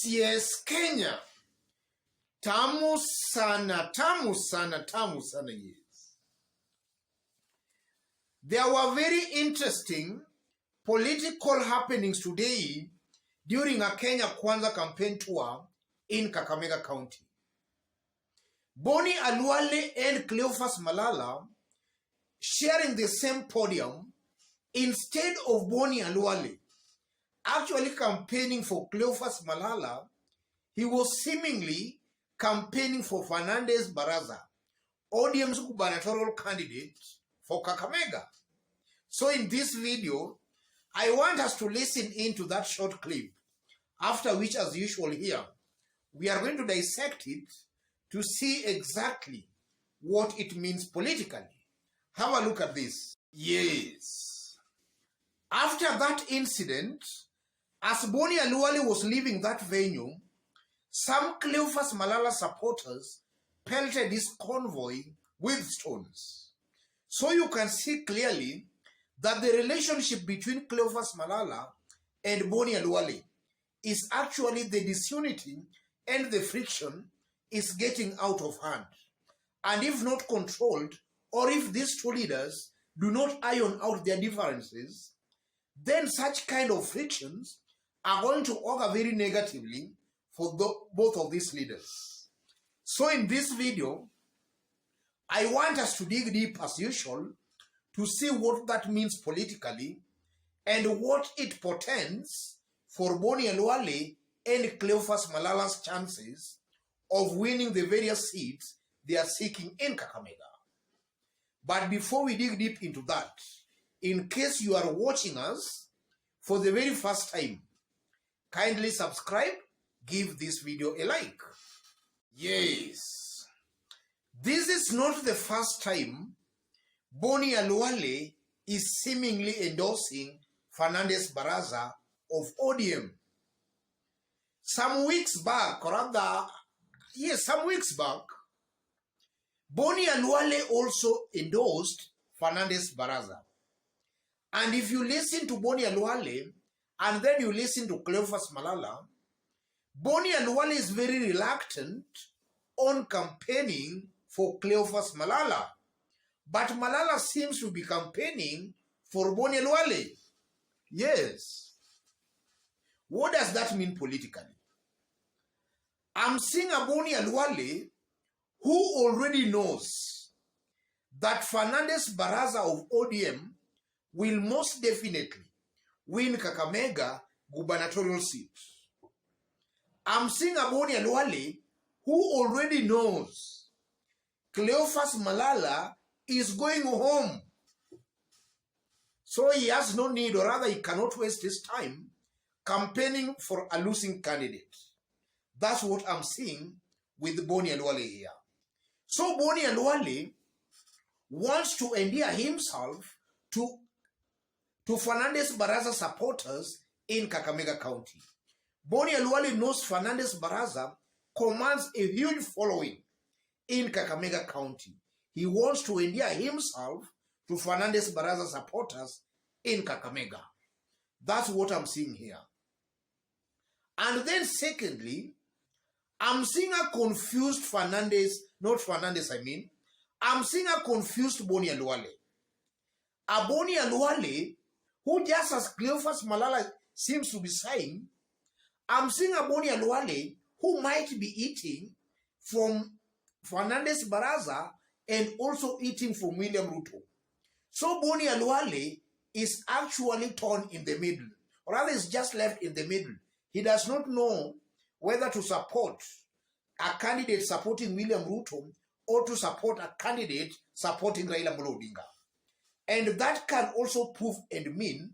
Yes, Kenya. Tamu sana, yes. There were very interesting political happenings today during a Kenya Kwanza campaign tour in Kakamega County. Bonny Khalwale and Cleophas Malala sharing the same podium. Instead of Bonny Khalwale actually campaigning for Cleophas Malala, he was seemingly campaigning for Fernandez Baraza, ODM's gubernatorial candidate for Kakamega. So in this video, I want us to listen into that short clip, after which, as usual here, we are going to dissect it to see exactly what it means politically. Have a look at this. Yes. After that incident, as Bonny Khalwale was leaving that venue, some Cleophas Malala supporters pelted his convoy with stones. So you can see clearly that the relationship between Cleophas Malala and Bonny Khalwale is actually the disunity, and the friction is getting out of hand. And if not controlled, or if these two leaders do not iron out their differences, then such kind of frictions are going to augur very negatively for both of these leaders. So in this video, I want us to dig deep as usual to see what that means politically and what it portends for Bonny Khalwale and Cleophas Malala's chances of winning the various seats they are seeking in Kakamega. But before we dig deep into that, in case you are watching us for the very first time, kindly subscribe, give this video a like. Yes, this is not the first time Bonny Khalwale is seemingly endorsing Fernandez Baraza of ODM. Some weeks back, Bonny Khalwale also endorsed Fernandez Baraza. And if you listen to Bonny Khalwale and then you listen to Cleophas Malala, Bonny Khalwale is very reluctant on campaigning for Cleophas Malala. But Malala seems to be campaigning for Bonny Khalwale. Yes. What does that mean politically? I'm seeing a Bonny Khalwale who already knows that Fernandez Baraza of ODM will most definitely win Kakamega gubernatorial seat. I'm seeing a Bonny Khalwale who already knows Cleophas Malala is going home. So he has no need, or rather he cannot waste his time campaigning for a losing candidate. That's what I'm seeing with Bonny Khalwale here. So Bonny Khalwale wants to endear himself to Fernandez Baraza supporters in Kakamega County. Bonny Khalwale knows Fernandez Baraza commands a huge following in Kakamega County. He wants to endear himself to Fernandez Baraza supporters in Kakamega. That's what I'm seeing here. And then secondly, I'm seeing a confused I'm seeing a confused Bonny Khalwale. A Bonny Khalwale who, just as Cleophas Malala seems to be saying, I'm seeing a Bonny Khalwale who might be eating from Fernandez Baraza and also eating from William Ruto. So Bonny Khalwale is actually torn in the middle, or rather is just left in the middle. He does not know whether to support a candidate supporting William Ruto or to support a candidate supporting Raila Amolo Odinga. And that can also prove and mean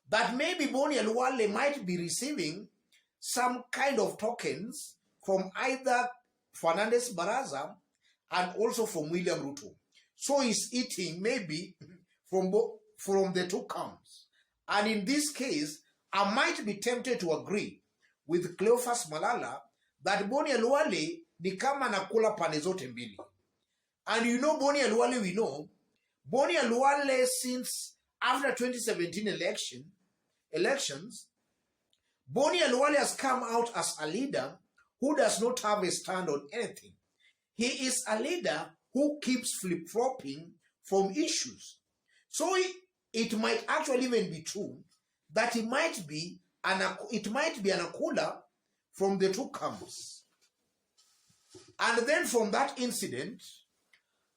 that maybe Bonny Khalwale might be receiving some kind of tokens from either Fernandez Baraza and also from William Ruto. So he's eating maybe from the two camps. And in this case, I might be tempted to agree with Cleophas Malala that Bonny Khalwale ni kama nakula pande zote mbili. And you know Bonny Khalwale, we know Bonny Khalwale, since after 2017 elections, Bonny Khalwale has come out as a leader who does not have a stand on anything. He is a leader who keeps flip-flopping from issues. So it might actually even be true that it might be an akula from the two camps. And then from that incident,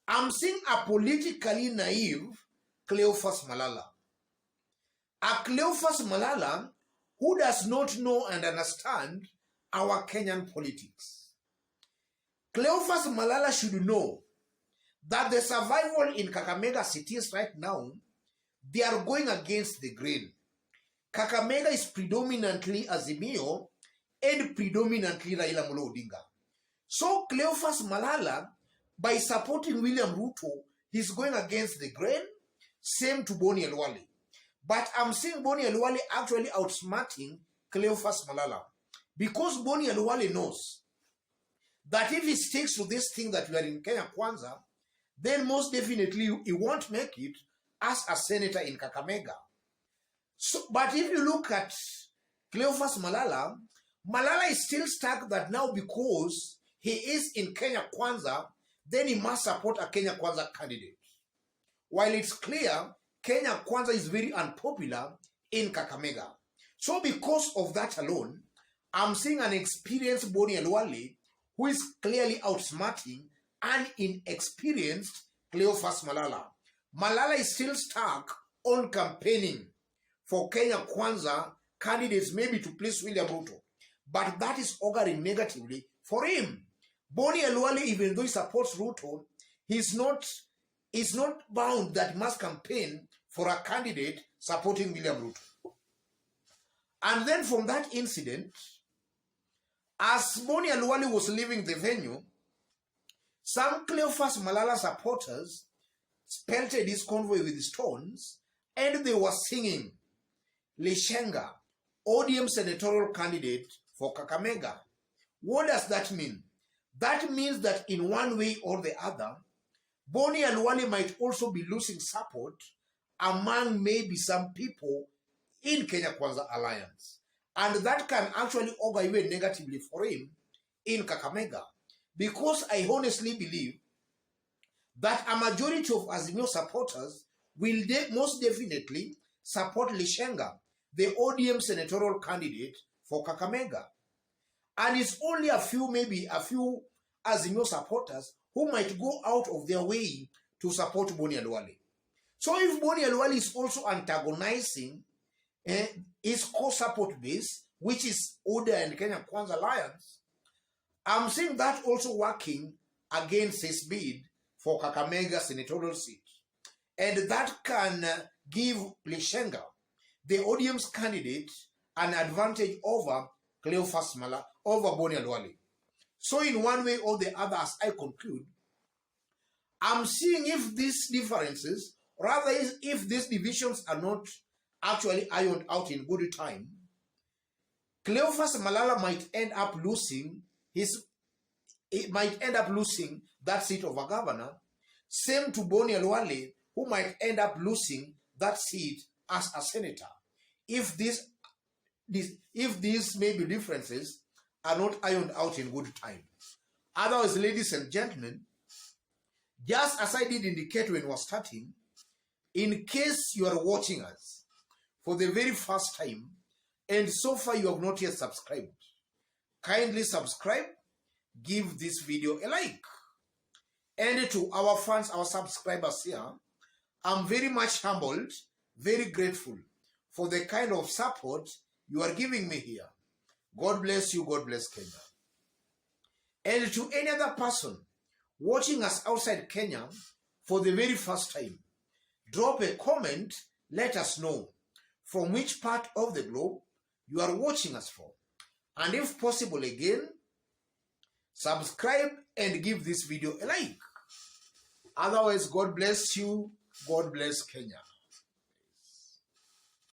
I'm seeing a politically naive Cleophas Malala. A Cleophas Malala who does not know and understand our Kenyan politics. Cleophas Malala should know that the survival in Kakamega cities right now, they are going against the grain. Kakamega is predominantly Azimio and predominantly Raila Amolo Odinga. So Cleophas Malala, by supporting William Ruto, he's going against the grain. Same to Bonny Khalwale. But I'm seeing Bonny Khalwale actually outsmarting Cleophas Malala. Because Bonny Khalwale knows that if he sticks to this thing that we are in Kenya Kwanza, then most definitely he won't make it as a senator in Kakamega. So, but if you look at Cleophas Malala, Malala is still stuck that now because he is in Kenya Kwanza, then he must support a Kenya Kwanza candidate. While it's clear, Kenya Kwanza is very unpopular in Kakamega. So because of that alone, I'm seeing an experienced Bonny Khalwale who is clearly outsmarting an inexperienced Cleophas Malala. Malala is still stuck on campaigning for Kenya Kwanza candidates, maybe to please William Ruto. But that is auguring negatively for him. Bonny Khalwale, even though he supports Ruto, he's not bound that he must campaign for a candidate supporting William Ruto. And then from that incident, as Bonny Khalwale was leaving the venue, some Cleophas Malala supporters pelted his convoy with stones and they were singing Lishenga, ODM senatorial candidate for Kakamega. What does that mean? That means that in one way or the other, Bonny Khalwale might also be losing support among maybe some people in Kenya Kwanza Alliance. And that can actually augur even negatively for him in Kakamega. Because I honestly believe that a majority of Azimio supporters will most definitely support Lishenga, the ODM senatorial candidate for Kakamega. And it's only a few Azimio supporters who might go out of their way to support Bonny Khalwale. So if Bonny Khalwale is also antagonizing his core support base, which is ODM and Kenya Kwanza Alliance, I'm seeing that also working against his bid for Kakamega senatorial seat. And that can give Lishenga, the ODM's candidate, an advantage over Cleophas Malala, over Bonny Khalwale. So in one way or the other, as I conclude, I'm seeing if these differences, rather if these divisions are not actually ironed out in good time, Cleophas Malala might end up losing that seat of a governor. Same to Bonny Khalwale, who might end up losing that seat as a senator. If these maybe differences are not ironed out in good time. Otherwise, ladies and gentlemen, just as I did indicate when we were starting, in case you are watching us for the very first time, and so far you have not yet subscribed, kindly subscribe, give this video a like. And to our fans, our subscribers here, I'm very much humbled, very grateful for the kind of support you are giving me here. God bless you, God bless Kenya. And to any other person watching us outside Kenya for the very first time, drop a comment, let us know from which part of the globe you are watching us from. And if possible again, subscribe and give this video a like. Otherwise, God bless you, God bless Kenya.